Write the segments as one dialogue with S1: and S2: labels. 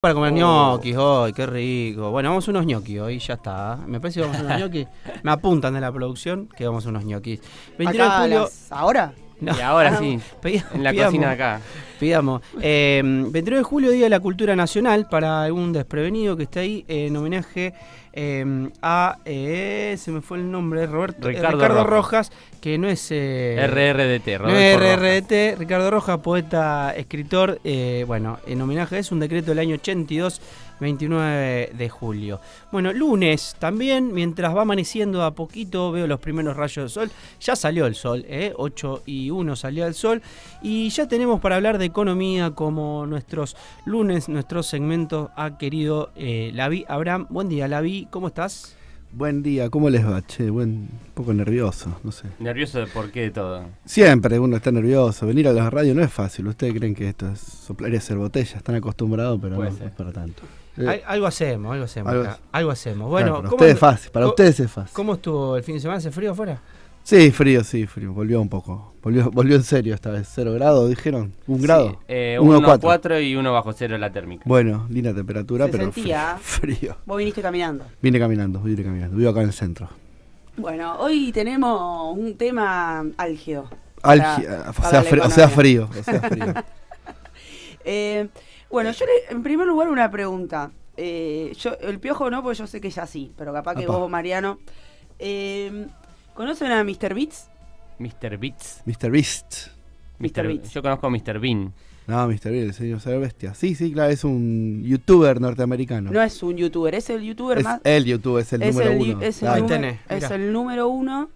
S1: Para comer ñoquis hoy, qué rico. Bueno, vamos a unos ñoquis hoy, ya está. Me parece que vamos a unos ñoquis. Me apuntan de la producción que vamos a unos ñoquis.
S2: 29 de julio. ¿Ahora?
S1: No.
S3: Y ahora sí, en la cocina de acá.
S1: Pidamos. 29 de julio, Día de la Cultura Nacional, para algún desprevenido que esté ahí, en homenaje a, se me fue el nombre, Ricardo Rojas, que no es...
S3: RRDT,
S1: no es RRDT, Ricardo Rojas, poeta, escritor, bueno, en homenaje a eso, un decreto del año 82, 29 de julio. Bueno, lunes también, mientras va amaneciendo a poquito, veo los primeros rayos del sol. Ya salió el sol, 8:01 salió el sol. Y ya tenemos para hablar de economía, como nuestros lunes, nuestro segmento ha querido Lavi Abraham. Buen día, Lavi, ¿cómo estás?
S4: Buen día, ¿cómo les va? Che, un poco nervioso, no sé.
S3: ¿Nervioso de por qué de todo?
S4: Siempre uno está nervioso. Venir a la radio no es fácil. Ustedes creen que esto es soplar y hacer botella. Están acostumbrados, pero no es para tanto.
S1: Algo hacemos. Bueno,
S4: claro, para ustedes es fácil.
S1: ¿Cómo estuvo el fin de semana? ¿Hace frío afuera?
S4: Sí, frío. Volvió un poco. Volvió en serio esta vez. 0 grados, dijeron. ¿1 grado?
S3: 1,4 y 1 bajo cero la térmica.
S4: Bueno, linda temperatura,
S2: Se
S4: pero
S2: sentía.
S4: frío.
S2: Vos viniste caminando.
S4: Vine caminando. Vivo acá en el centro.
S2: Bueno, hoy tenemos un tema álgido.
S4: O sea frío.
S2: Bueno, yo en primer lugar una pregunta. Yo el Piojo no, porque yo sé que ya sí, pero capaz que vos, Mariano. ¿Conocen a Mr. Beats?
S3: Mr. Beats.
S4: Mr. Beast.
S2: Mr. Beats.
S3: Yo conozco a Mr. Bean.
S4: No, Mr. Bean, el señor Ser Bestia. Sí, claro, es un youtuber norteamericano.
S2: No es un youtuber, es el youtuber más...
S4: El youtuber, es el número uno.
S2: Es el número uno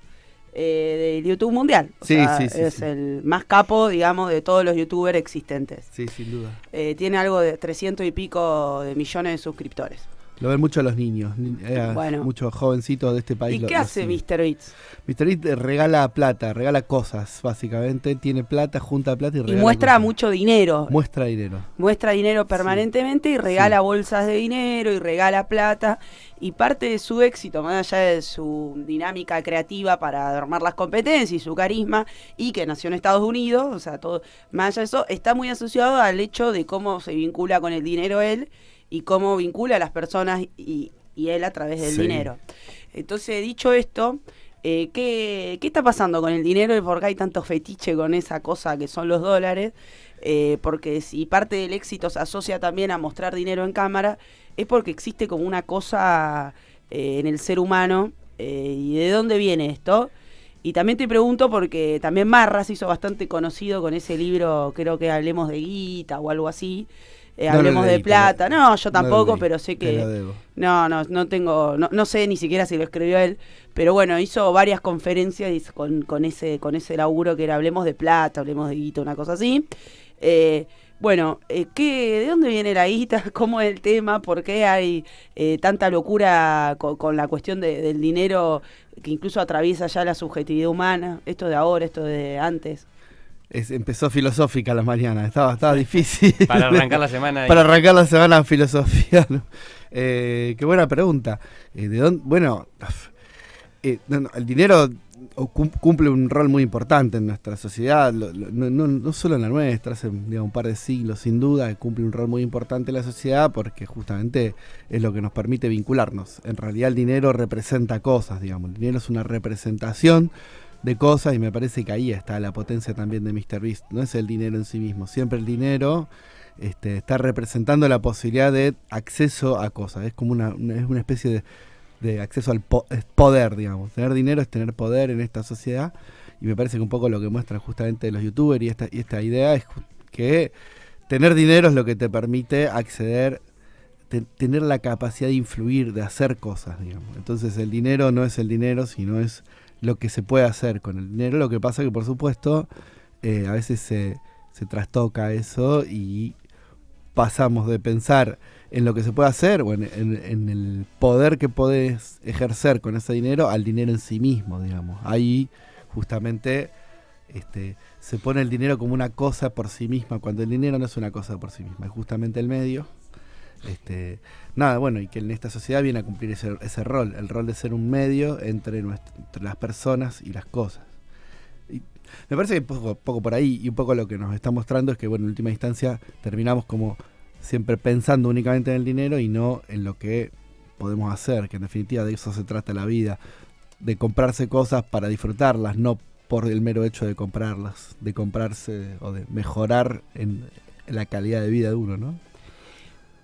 S2: del YouTube mundial.
S4: Sí.
S2: Es el más capo, digamos, de todos los youtubers existentes.
S4: Sí, sin duda.
S2: Tiene algo de 300 y pico de millones de suscriptores.
S4: Lo ven mucho a los niños,
S2: bueno.
S4: Muchos jovencitos de este país.
S2: ¿Y qué hace Mr. Beats?
S4: Mr. Beats regala plata, regala cosas, básicamente. Tiene plata, junta plata y regala.
S2: Y muestra
S4: cosas.
S2: Mucho dinero.
S4: Muestra dinero.
S2: Muestra dinero permanentemente y regala bolsas de dinero y regala plata. Y parte de su éxito, más allá de su dinámica creativa para armar las competencias y su carisma, y que nació en Estados Unidos, o sea, todo, más allá de eso, está muy asociado al hecho de cómo se vincula con el dinero él y cómo vincula a las personas y él a través del dinero. Entonces, dicho esto, ¿qué está pasando con el dinero y por qué hay tanto fetiche con esa cosa que son los dólares? Porque si parte del éxito se asocia también a mostrar dinero en cámara, es porque existe como una cosa en el ser humano. ¿Y de dónde viene esto? Y también te pregunto porque también Marra se hizo bastante conocido con ese libro, creo que Hablemos de Guita o algo así. Hablemos de plata. No, yo tampoco, pero sé que... No tengo... No sé ni siquiera si lo escribió él. Pero bueno, hizo varias conferencias con ese laburo que era Hablemos de plata, Hablemos de guita, una cosa así. Bueno, ¿de dónde viene la guita? ¿Cómo es el tema? ¿Por qué hay tanta locura con la cuestión del dinero que incluso atraviesa ya la subjetividad humana? Esto de ahora, esto de antes.
S4: Empezó filosófica la mañana, estaba difícil.
S3: Para arrancar la semana.
S4: Para arrancar la semana filosofía. ¿No? Qué buena pregunta. ¿De dónde? Bueno, el dinero cumple un rol muy importante en nuestra sociedad, no solo en la nuestra, hace un par de siglos sin duda, cumple un rol muy importante en la sociedad porque justamente es lo que nos permite vincularnos. En realidad el dinero representa cosas, digamos, el dinero es una representación de cosas y me parece que ahí está la potencia también de Mr. Beast. No es el dinero en sí mismo, siempre el dinero está representando la posibilidad de acceso a cosas, es como una especie de acceso al poder, digamos. Tener dinero es tener poder en esta sociedad y me parece que un poco lo que muestran justamente los youtubers y esta idea es que tener dinero es lo que te permite acceder, tener la capacidad de influir, de hacer cosas, digamos. Entonces el dinero no es el dinero, sino es lo que se puede hacer con el dinero. Lo que pasa que, por supuesto, a veces se trastoca eso y pasamos de pensar en lo que se puede hacer o en el poder que podés ejercer con ese dinero al dinero en sí mismo, digamos. Ahí justamente se pone el dinero como una cosa por sí misma, cuando el dinero no es una cosa por sí misma, es justamente el medio. Y que en esta sociedad viene a cumplir ese rol, el rol de ser un medio entre las personas y las cosas. Y me parece que un poco por ahí, y un poco lo que nos está mostrando es que, bueno, en última instancia terminamos como siempre pensando únicamente en el dinero y no en lo que podemos hacer, que en definitiva de eso se trata la vida, de comprarse cosas para disfrutarlas, no por el mero hecho de comprarlas, de comprarse o de mejorar en la calidad de vida de uno, ¿no?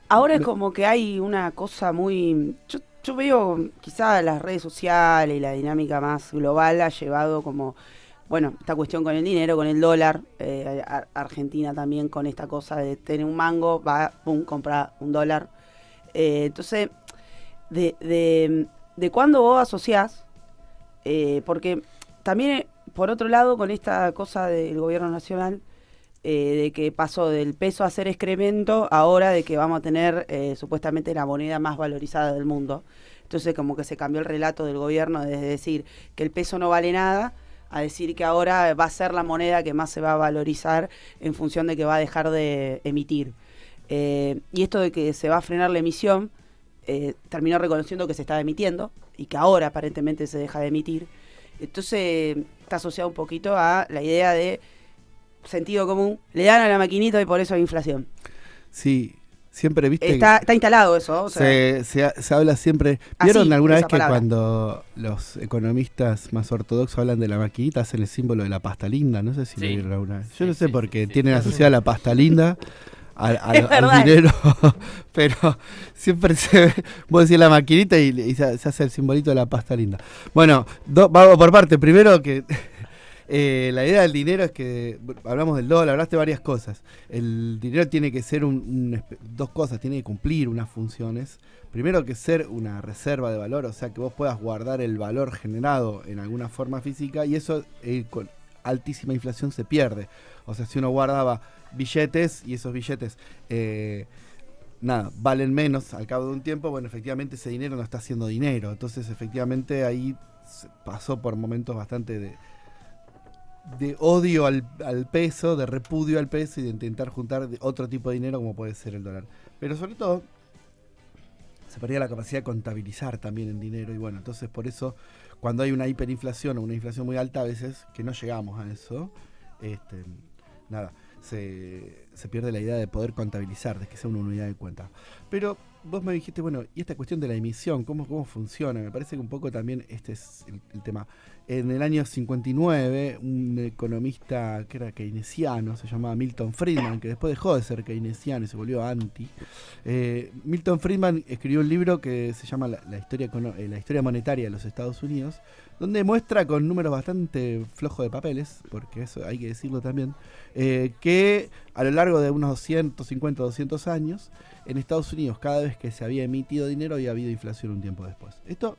S2: Ahora es como que hay una cosa muy... Yo veo quizá las redes sociales y la dinámica más global ha llevado como, bueno, esta cuestión con el dinero, con el dólar, Argentina también con esta cosa de tener un mango, va, pum, compra un dólar. Entonces, de cuándo vos asociás, porque también, por otro lado, con esta cosa del gobierno nacional, de que pasó del peso a ser excremento, ahora de que vamos a tener supuestamente la moneda más valorizada del mundo. Entonces como que se cambió el relato del gobierno desde decir que el peso no vale nada a decir que ahora va a ser la moneda que más se va a valorizar en función de que va a dejar de emitir. Y esto de que se va a frenar la emisión, terminó reconociendo que se estaba emitiendo y que ahora aparentemente se deja de emitir. Entonces está asociado un poquito a la idea de sentido común, le dan a la maquinita y por eso hay inflación.
S4: Sí, siempre viste...
S2: Está instalado eso. O sea,
S4: se habla siempre... ¿Vieron
S2: así,
S4: alguna vez
S2: esa
S4: que
S2: palabra,
S4: cuando los economistas más ortodoxos hablan de la maquinita, hacen el símbolo de la pasta linda? No sé si
S3: Sí.
S4: lo vieron alguna vez. Yo
S3: Sí,
S4: no sé
S3: sí,
S4: por qué
S3: sí.
S4: tienen asociada la pasta linda
S2: Es
S4: al
S2: verdad.
S4: dinero, pero siempre vos decís la maquinita y se hace el simbolito de la pasta linda. Bueno, vamos por parte. Primero que... la idea del dinero es que, hablamos del dólar, hablaste de varias cosas. El dinero tiene que ser dos cosas, tiene que cumplir unas funciones. Primero que ser una reserva de valor, o sea que vos puedas guardar el valor generado en alguna forma física y eso con altísima inflación se pierde. O sea, si uno guardaba billetes y esos billetes valen menos al cabo de un tiempo, bueno, efectivamente ese dinero no está haciendo dinero. Entonces efectivamente ahí pasó por momentos bastante de odio al peso, de repudio al peso y de intentar juntar otro tipo de dinero como puede ser el dólar. Pero sobre todo se perdía la capacidad de contabilizar también el dinero y bueno, entonces por eso cuando hay una hiperinflación o una inflación muy alta a veces que no llegamos a eso, se pierde la idea de poder contabilizar, de que sea una unidad de cuenta. Pero vos me dijiste, bueno, y esta cuestión de la emisión, ¿cómo funciona? Me parece que un poco también este es el tema. En el año 59, un economista que era keynesiano, se llamaba Milton Friedman, que después dejó de ser keynesiano y se volvió anti. Milton Friedman escribió un libro que se llama la historia monetaria de los Estados Unidos, donde muestra con números bastante flojos de papeles, porque eso hay que decirlo también, que a lo largo de unos 150 o 200 años, en Estados Unidos cada vez que se había emitido dinero había habido inflación un tiempo después. Esto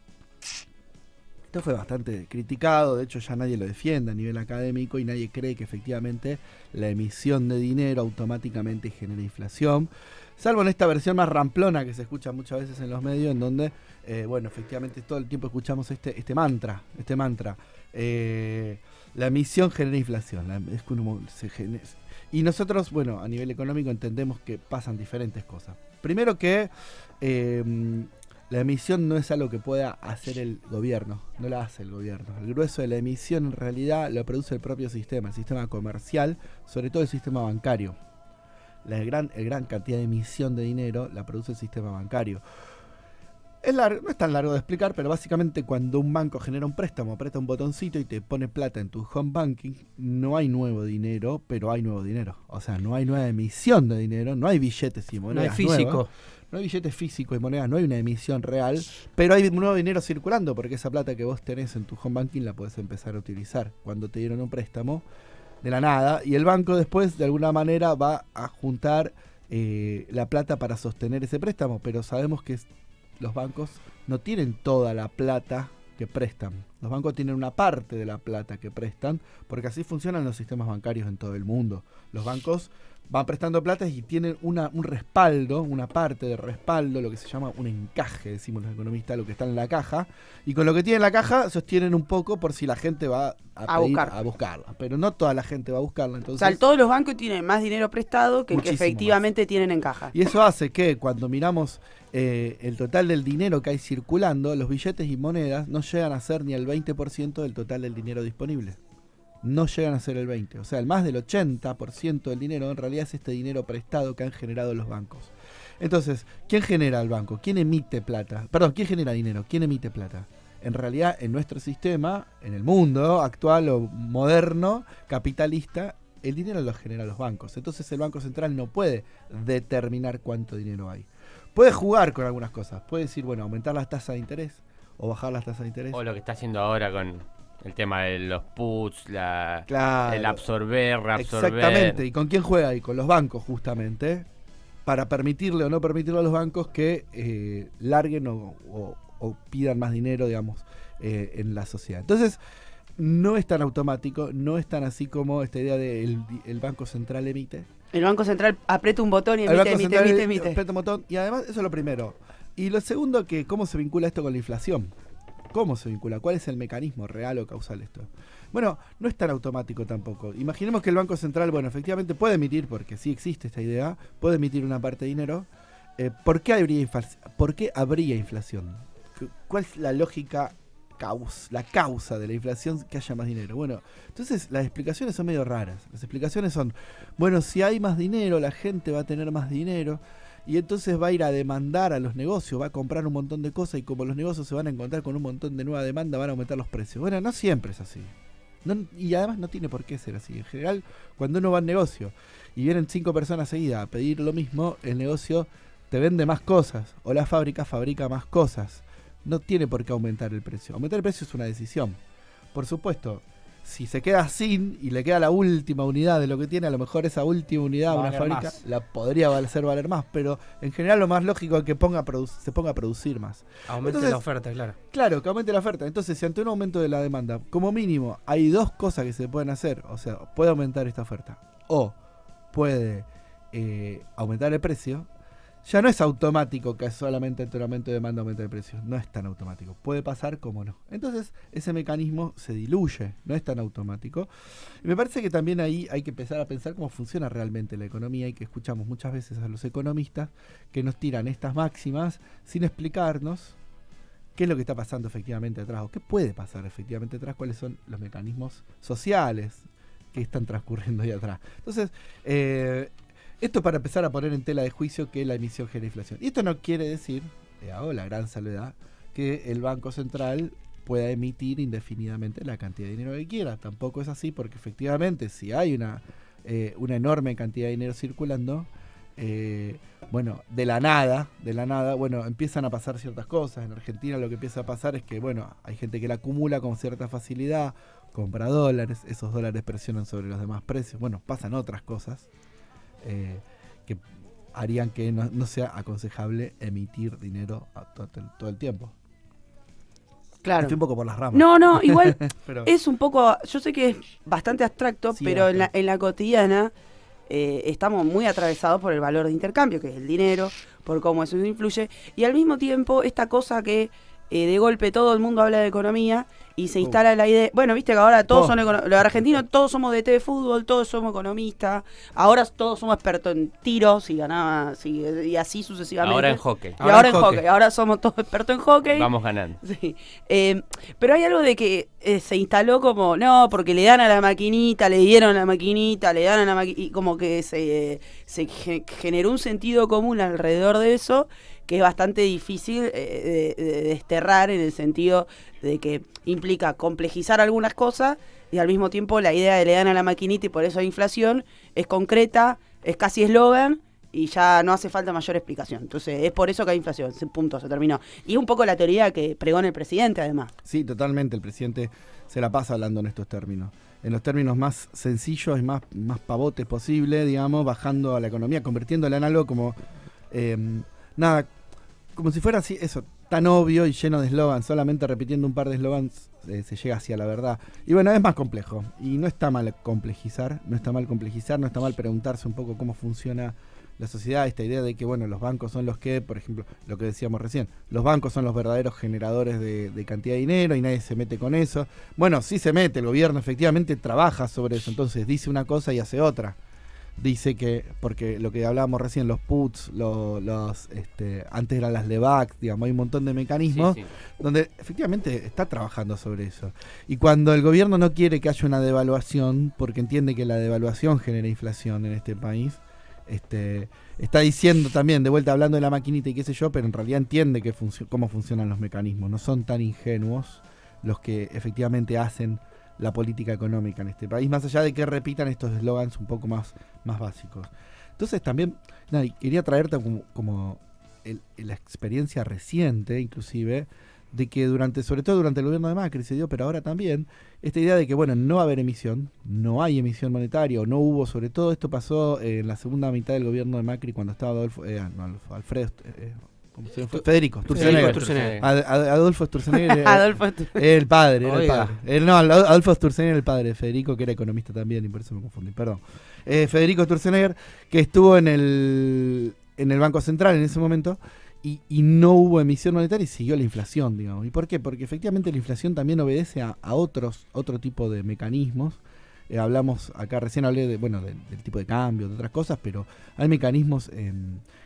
S4: fue bastante criticado, de hecho ya nadie lo defiende a nivel académico y nadie cree que efectivamente la emisión de dinero automáticamente genera inflación, salvo en esta versión más ramplona que se escucha muchas veces en los medios, en donde, efectivamente todo el tiempo escuchamos este mantra. La emisión genera inflación. Y nosotros, a nivel económico entendemos que pasan diferentes cosas. Primero que la emisión no es algo que pueda hacer el gobierno, no la hace el gobierno. El grueso de la emisión en realidad lo produce el propio sistema, el sistema comercial, sobre todo el sistema bancario. La gran cantidad de emisión de dinero la produce el sistema bancario. No es tan largo de explicar, pero básicamente cuando un banco genera un préstamo, aprieta un botoncito y te pone plata en tu home banking, no hay nuevo dinero, pero hay nuevo dinero. O sea, no hay nueva emisión de dinero, no hay billetes y monedas
S1: no hay físico.
S4: nuevas. No hay billetes físicos y monedas, no hay una emisión real, pero hay nuevo dinero circulando, porque esa plata que vos tenés en tu home banking la podés empezar a utilizar cuando te dieron un préstamo de la nada, y el banco después de alguna manera va a juntar la plata para sostener ese préstamo, pero sabemos que los bancos no tienen toda la plata que prestan. Los bancos tienen una parte de la plata que prestan, porque así funcionan los sistemas bancarios en todo el mundo. Los bancos van prestando plata y tienen un respaldo, una parte de respaldo, lo que se llama un encaje, decimos los economistas, lo que está en la caja, y con lo que tiene en la caja sostienen un poco por si la gente va a buscarla, pero no toda la gente va a buscarla. Entonces,
S2: o sea, todos los bancos tienen más dinero prestado que el que efectivamente tienen en caja.
S4: Y eso hace que cuando miramos el total del dinero que hay circulando, los billetes y monedas no llegan a ser ni el 20% del total del dinero disponible. No llegan a ser el 20%. O sea, el más del 80% del dinero en realidad es este dinero prestado que han generado los bancos. Entonces, ¿quién genera el banco? ¿Quién emite plata? Perdón, ¿quién genera dinero? ¿Quién emite plata? En realidad, en nuestro sistema, en el mundo actual o moderno, capitalista, el dinero lo generan los bancos. Entonces el Banco Central no puede determinar cuánto dinero hay. Puede jugar con algunas cosas. Puede decir, bueno, aumentar las tasas de interés o bajar las tasas de interés.
S3: O lo que está haciendo ahora con el tema de los puts,
S4: Claro.
S3: el absorber, reabsorber.
S4: Exactamente. ¿Y con quién juega ahí? Con los bancos, justamente, para permitirle o no permitirle a los bancos que larguen o pidan más dinero, digamos, en la sociedad. Entonces, no es tan automático, no es tan así como esta idea de el Banco Central emite.
S2: El Banco Central aprieta un botón y
S4: El Banco
S2: emite.
S4: aprieta un botón, y además eso es lo primero. Y lo segundo, que cómo se vincula esto con la inflación. ¿Cómo se vincula? ¿Cuál es el mecanismo real o causal de esto? Bueno, no es tan automático tampoco. Imaginemos que el Banco Central, bueno, efectivamente puede emitir, porque sí existe esta idea, puede emitir una parte de dinero. ¿Por qué habría inflación? ¿Cuál es la lógica, la causa de la inflación que haya más dinero? Bueno, entonces las explicaciones son medio raras. Las explicaciones son, bueno, si hay más dinero, la gente va a tener más dinero y entonces va a ir a demandar a los negocios, va a comprar un montón de cosas y como los negocios se van a encontrar con un montón de nueva demanda, van a aumentar los precios. Bueno, no siempre es así. Y además no tiene por qué ser así. En general, cuando uno va al negocio y vienen 5 personas seguidas a pedir lo mismo, el negocio te vende más cosas o la fábrica fabrica más cosas. No tiene por qué aumentar el precio. Aumentar el precio es una decisión. Por supuesto, si se queda sin y le queda la última unidad de lo que tiene, a lo mejor esa última unidad
S1: Va a
S4: una
S1: valer
S4: fábrica
S1: más.
S4: la podría hacer valer más, pero en general lo más lógico es que se ponga a producir más.
S1: Aumente
S4: Entonces,
S1: la oferta, claro.
S4: Claro, que aumente la oferta. Entonces, si ante un aumento de la demanda, como mínimo, hay dos cosas que se pueden hacer. O sea, puede aumentar esta oferta o puede aumentar el precio. Ya no es automático que solamente ante un aumento de demanda aumenta el precio. No es tan automático. Puede pasar como no. Entonces, ese mecanismo se diluye. No es tan automático. Y me parece que también ahí hay que empezar a pensar cómo funciona realmente la economía y que escuchamos muchas veces a los economistas que nos tiran estas máximas sin explicarnos qué es lo que está pasando efectivamente atrás o qué puede pasar efectivamente atrás, cuáles son los mecanismos sociales que están transcurriendo ahí atrás. Entonces, esto para empezar a poner en tela de juicio que la emisión genera inflación. Y esto no quiere decir, hago la gran salvedad, que el Banco Central pueda emitir indefinidamente la cantidad de dinero que quiera. Tampoco es así porque efectivamente si hay una enorme cantidad de dinero circulando, bueno, de la nada, bueno, empiezan a pasar ciertas cosas. En Argentina lo que empieza a pasar es que, bueno, hay gente que la acumula con cierta facilidad, compra dólares, esos dólares presionan sobre los demás precios. Bueno, pasan otras cosas que harían que no sea aconsejable emitir dinero todo el tiempo.
S2: Claro.
S4: Estoy un poco por las ramas.
S2: No, igual
S4: Pero,
S2: es un poco, yo sé que es bastante abstracto,
S4: Sí,
S2: pero
S4: bastante.
S2: en la cotidiana estamos muy atravesados por el valor de intercambio, que es el dinero, por cómo eso influye, y al mismo tiempo esta cosa que de golpe todo el mundo habla de economía y se instala la idea, bueno, viste que ahora todos son los argentinos, todos somos DT de fútbol, todos somos economistas, ahora todos somos expertos en tiros y así sucesivamente.
S3: Ahora en hockey.
S2: Y ahora en hockey, ahora somos todos expertos en hockey.
S3: Vamos ganando.
S2: Sí. Pero hay algo de que se instaló como, no, porque le dan a la maquinita, le dieron a la maquinita, le dan a la maquinita, y como que se generó un sentido común alrededor de eso que es bastante difícil de desterrar en el sentido de que implica complejizar algunas cosas y al mismo tiempo la idea de le dan a la maquinita y por eso hay inflación es concreta, es casi eslogan y ya no hace falta mayor explicación. Entonces es por eso que hay inflación, punto, se terminó. Y es un poco la teoría que pregona el presidente además.
S4: Sí, totalmente, el presidente se la pasa hablando en estos términos. En los términos más sencillos y más pavotes posible, digamos, bajando a la economía, convirtiéndola en algo como nada, como si fuera así, eso, tan obvio y lleno de eslogans, solamente repitiendo un par de eslogans se llega hacia la verdad. Y bueno, es más complejo, y no está mal complejizar, no está mal preguntarse un poco cómo funciona la sociedad, esta idea de que, bueno, los bancos son los que, por ejemplo, lo que decíamos recién, los bancos son los verdaderos generadores de cantidad de dinero y nadie se mete con eso. Bueno, sí se mete, el gobierno efectivamente trabaja sobre eso, entonces dice una cosa y hace otra. Dice que, porque lo que hablábamos recién, los puts, antes eran las LEVAC, digamos, hay un montón de mecanismos
S3: Sí.
S4: donde efectivamente está trabajando sobre eso. Y cuando el gobierno no quiere que haya una devaluación, porque entiende que la devaluación genera inflación en este país, está diciendo también, de vuelta hablando de la maquinita y qué sé yo, pero en realidad entiende que cómo funcionan los mecanismos. No son tan ingenuos los que efectivamente hacen la política económica en este país, más allá de que repitan estos eslogans un poco más básicos. Entonces también, quería traerte como la experiencia reciente, inclusive, de que sobre todo durante el gobierno de Macri se dio, pero ahora también, esta idea de que, bueno, no va a haber emisión, no hay emisión monetaria, o no hubo, sobre todo esto pasó en la segunda mitad del gobierno de Macri, cuando estaba Federico Sturzenegger. Adolfo Sturzenegger. El padre. Adolfo Sturzenegger, el padre de Federico, que era economista también, y por eso me confundí, perdón. Federico Sturzenegger, que estuvo en el Banco Central en ese momento, y no hubo emisión monetaria y siguió la inflación, digamos. ¿Y por qué? Porque efectivamente la inflación también obedece a otro tipo de mecanismos. Hablamos, acá recién hablé del tipo de cambio, de otras cosas, pero hay mecanismos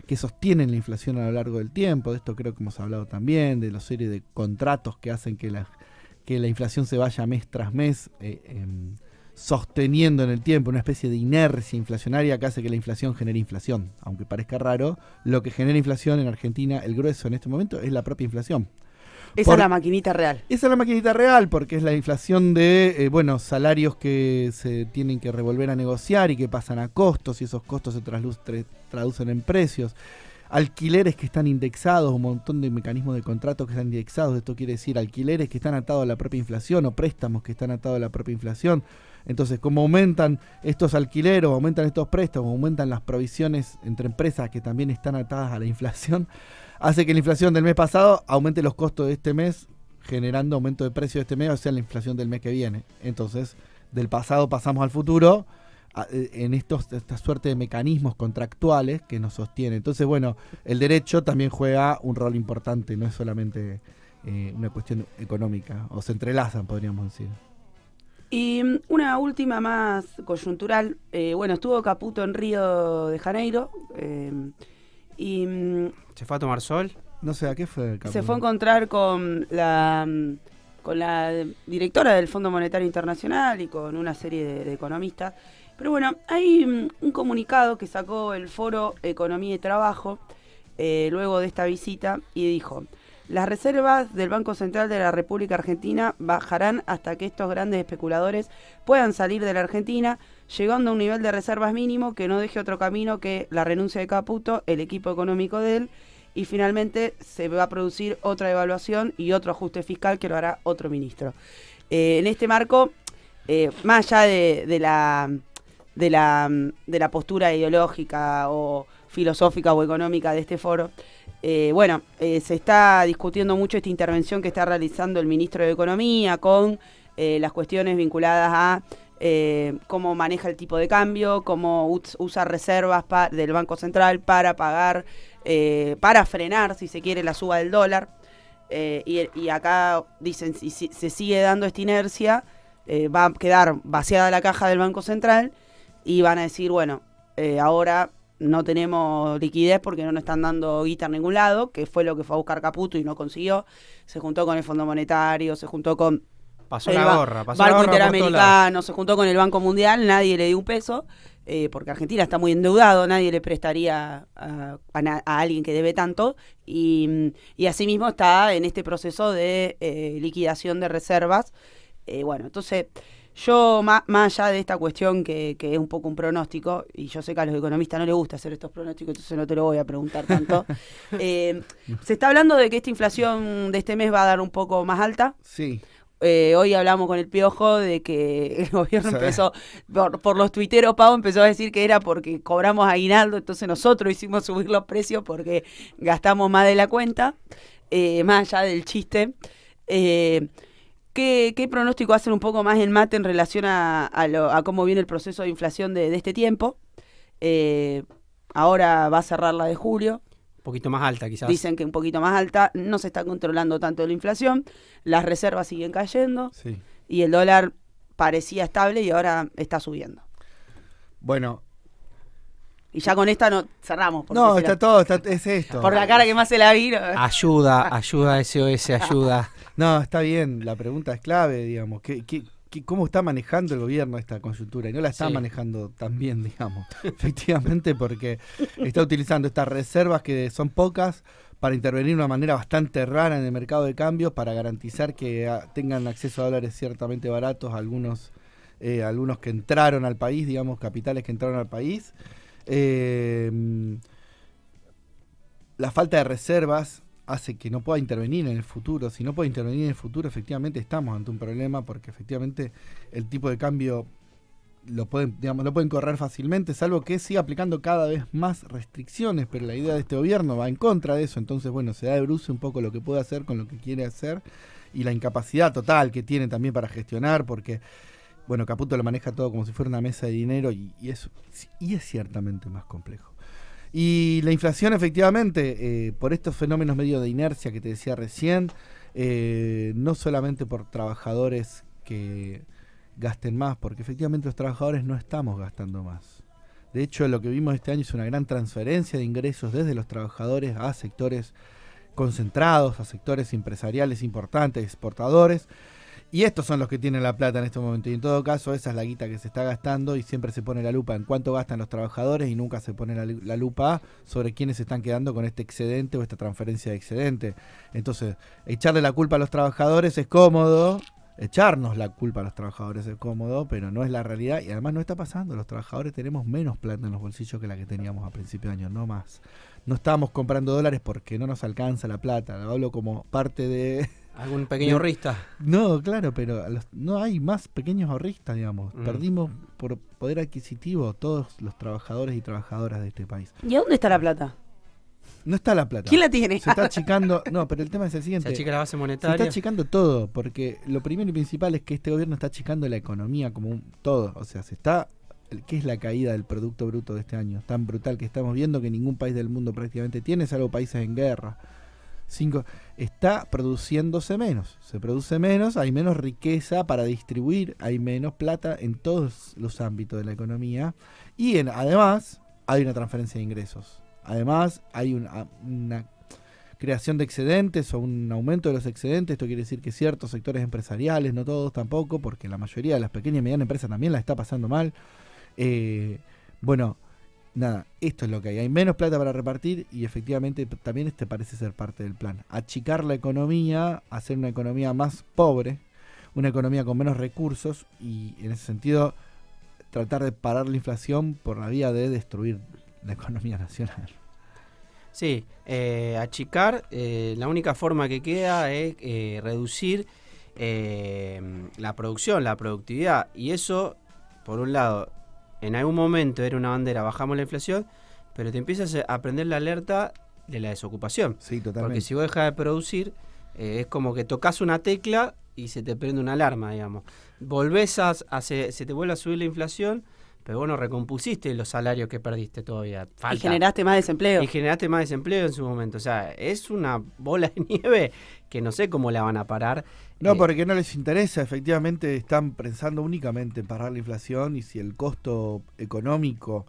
S4: que sostienen la inflación a lo largo del tiempo. De esto creo que hemos hablado también, de la serie de contratos que hacen que la inflación se vaya mes tras mes sosteniendo en el tiempo una especie de inercia inflacionaria que hace que la inflación genere inflación. Aunque parezca raro, lo que genera inflación en Argentina, el grueso en este momento, es la propia inflación.
S2: Esa es la maquinita real.
S4: Esa es la maquinita real, porque es la inflación de salarios que se tienen que revolver a negociar y que pasan a costos, y esos costos se traducen en precios. Alquileres que están indexados, un montón de mecanismos de contratos que están indexados. Esto quiere decir alquileres que están atados a la propia inflación o préstamos que están atados a la propia inflación. Entonces, como aumentan estos alquileres, aumentan estos préstamos, aumentan las provisiones entre empresas que también están atadas a la inflación, hace que la inflación del mes pasado aumente los costos de este mes, generando aumento de precio de este mes, o sea, la inflación del mes que viene. Entonces, del pasado pasamos al futuro en esta suerte de mecanismos contractuales que nos sostienen. Entonces, bueno, el derecho también juega un rol importante, no es solamente una cuestión económica, o se entrelazan, podríamos decir.
S2: Y una última más coyuntural. Estuvo Caputo en Río de Janeiro.
S1: ¿Se fue a tomar sol?
S4: No sé, ¿a qué fue Caputo?
S2: Se fue a encontrar con la directora del Fondo Monetario Internacional y con una serie de economistas. Pero bueno, hay un comunicado que sacó el Foro Economía y Trabajo luego de esta visita y dijo: las reservas del Banco Central de la República Argentina bajarán hasta que estos grandes especuladores puedan salir de la Argentina, llegando a un nivel de reservas mínimo que no deje otro camino que la renuncia de Caputo, el equipo económico de él, y finalmente se va a producir otra devaluación y otro ajuste fiscal que lo hará otro ministro. En este marco, más allá de la postura ideológica o filosófica o económica de este foro, se está discutiendo mucho esta intervención que está realizando el ministro de Economía con las cuestiones vinculadas a cómo maneja el tipo de cambio, cómo usa reservas del Banco Central para pagar, para frenar, si se quiere, la suba del dólar. Y acá dicen, si se sigue dando esta inercia, va a quedar vaciada la caja del Banco Central y van a decir, ahora no tenemos liquidez porque no nos están dando guita en ningún lado, que fue lo que fue a buscar Caputo y no consiguió. Se juntó con el Fondo Monetario, se juntó con el Banco Interamericano, se juntó con el Banco Mundial, nadie le dio un peso, porque Argentina está muy endeudado, nadie le prestaría a alguien que debe tanto, y asimismo está en este proceso de liquidación de reservas. Entonces yo, más allá de esta cuestión que es un poco un pronóstico, y yo sé que a los economistas no les gusta hacer estos pronósticos, entonces no te lo voy a preguntar tanto, se está hablando de que esta inflación de este mes va a dar un poco más alta.
S4: Sí.
S2: Hoy hablamos con el Piojo de que el gobierno empezó, por los tuiteros, Pau empezó a decir que era porque cobramos aguinaldo, entonces nosotros hicimos subir los precios porque gastamos más de la cuenta, más allá del chiste. ¿Qué pronóstico hacen un poco más en Mate en relación a cómo viene el proceso de inflación de este tiempo? Ahora va a cerrar la de julio.
S1: Un poquito más alta, quizás.
S2: Dicen que un poquito más alta. No se está controlando tanto la inflación. Las reservas siguen cayendo. Sí. Y el dólar parecía estable y ahora está subiendo.
S4: Bueno.
S2: Y ya con esta no cerramos.
S4: No, es esto.
S2: Por la cara que más se la vino.
S1: Ayuda, SOS, ayuda.
S4: No, está bien, la pregunta es clave, digamos. cómo está manejando el gobierno esta coyuntura, y no la está manejando tan bien, digamos, efectivamente, porque está utilizando estas reservas que son pocas para intervenir de una manera bastante rara en el mercado de cambios, para garantizar que tengan acceso a dólares ciertamente baratos algunos que entraron al país, digamos, capitales que entraron al país. La falta de reservas hace que no pueda intervenir en el futuro. Si no puede intervenir en el futuro, efectivamente estamos ante un problema, porque efectivamente el tipo de cambio lo pueden correr fácilmente, salvo que siga aplicando cada vez más restricciones, pero la idea de este gobierno va en contra de eso. Entonces, bueno, se da de bruce un poco lo que puede hacer con lo que quiere hacer, y la incapacidad total que tiene también para gestionar, porque, bueno, Caputo lo maneja todo como si fuera una mesa de dinero, y es ciertamente más complejo. Y la inflación, efectivamente, por estos fenómenos medio de inercia que te decía recién, no solamente por trabajadores que gasten más, porque efectivamente los trabajadores no estamos gastando más. De hecho, lo que vimos este año es una gran transferencia de ingresos desde los trabajadores a sectores concentrados, a sectores empresariales importantes, exportadores. Y estos son los que tienen la plata en este momento. Y en todo caso, esa es la guita que se está gastando, y siempre se pone la lupa en cuánto gastan los trabajadores, y nunca se pone la lupa sobre quiénes se están quedando con este excedente o esta transferencia de excedente. Entonces, echarle la culpa a los trabajadores es cómodo, echarnos la culpa a los trabajadores es cómodo, pero no es la realidad, y además no está pasando. Los trabajadores tenemos menos plata en los bolsillos que la que teníamos a principio de año, no más. No estábamos comprando dólares porque no nos alcanza la plata. Lo hablo como parte de...
S1: ¿Algún pequeño ahorrista?
S4: No, claro, pero no hay más pequeños ahorristas, digamos. Perdimos por poder adquisitivo todos los trabajadores y trabajadoras de este país.
S2: ¿Y a dónde está la plata?
S4: No está la plata.
S2: ¿Quién la tiene?
S4: Se está achicando... No, pero el tema es el siguiente.
S1: Se achica la base monetaria.
S4: Se está achicando todo, porque lo primero y principal es que este gobierno está achicando la economía como todo. O sea, ¿qué es la caída del Producto Bruto de este año? Tan brutal que estamos viendo, que ningún país del mundo prácticamente tiene, salvo países en guerra. Está produciéndose menos. Se produce menos, hay menos riqueza para distribuir, hay menos plata en todos los ámbitos de la economía. Y además, hay una transferencia de ingresos. Además, hay una creación de excedentes o un aumento de los excedentes. Esto quiere decir que ciertos sectores empresariales, no todos tampoco, porque la mayoría de las pequeñas y medianas empresas también la está pasando mal. Bueno, nada, esto es lo que hay. Hay menos plata para repartir, y efectivamente también este parece ser parte del plan. Achicar la economía, hacer una economía más pobre, una economía con menos recursos, y en ese sentido tratar de parar la inflación por la vía de destruir la economía nacional.
S1: Sí, achicar, la única forma que queda es reducir la producción, la productividad, y eso, por un lado, en algún momento era una bandera, bajamos la inflación, pero te empiezas a prender la alerta de la desocupación.
S4: Sí, totalmente.
S1: Porque si vos dejas de producir, es como que tocas una tecla y se te prende una alarma, digamos. Se te vuelve a subir la inflación, pero vos no recompusiste los salarios que perdiste todavía. Falta.
S2: Y generaste más desempleo.
S1: Y generaste más desempleo en su momento. O sea, es una bola de nieve que no sé cómo la van a parar.
S4: No, porque no les interesa. Efectivamente están pensando únicamente en parar la inflación, y si el costo económico,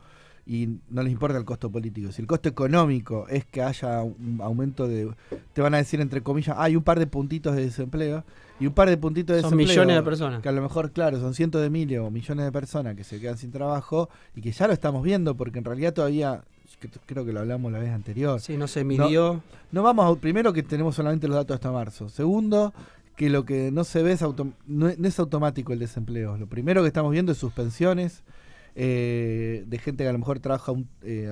S4: y no les importa el costo político, si el costo económico es que haya un aumento de, te van a decir entre comillas, hay un par de puntitos de desempleo, y un par de puntitos de desempleo,
S1: millones de personas,
S4: que a lo mejor, claro, son cientos de miles o millones de personas que se quedan sin trabajo, y que ya lo estamos viendo, porque en realidad todavía, creo que lo hablamos la vez anterior,
S1: sí, no se midió.
S4: No vamos primero, que tenemos solamente los datos hasta marzo. Segundo, que lo que no se ve no es automático el desempleo. Lo primero que estamos viendo es suspensiones de gente que a lo mejor trabaja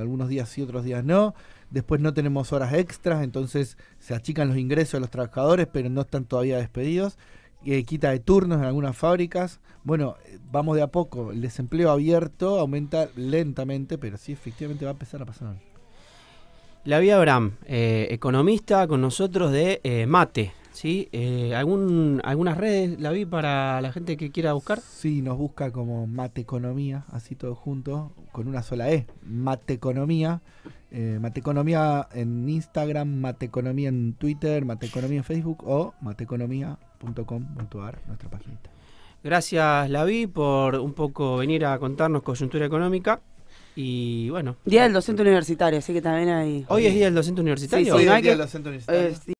S4: algunos días sí, otros días no. Después no tenemos horas extras, entonces se achican los ingresos de los trabajadores, pero no están todavía despedidos. Quita de turnos en algunas fábricas. Bueno, vamos de a poco. El desempleo abierto aumenta lentamente, pero sí, efectivamente va a empezar a pasar.
S1: La Vía Abraham, economista con nosotros de Mate, ¿sí? ¿Algunas redes, la vi, para la gente que quiera buscar?
S4: Sí, nos busca como Mate Economía, así todo junto, con una sola E, Mate Economía. Mate Economía en Instagram, Mate Economía en Twitter, Mate Economía en Facebook o mateeconomía.com.ar, nuestra página.
S1: Gracias, Lavi, por un poco venir a contarnos coyuntura económica. Y bueno.
S2: Día del docente universitario, así que también hay...
S1: ¿Hoy es día del docente universitario?
S4: Sí,
S2: no hay
S4: día
S2: que...
S4: del docente universitario.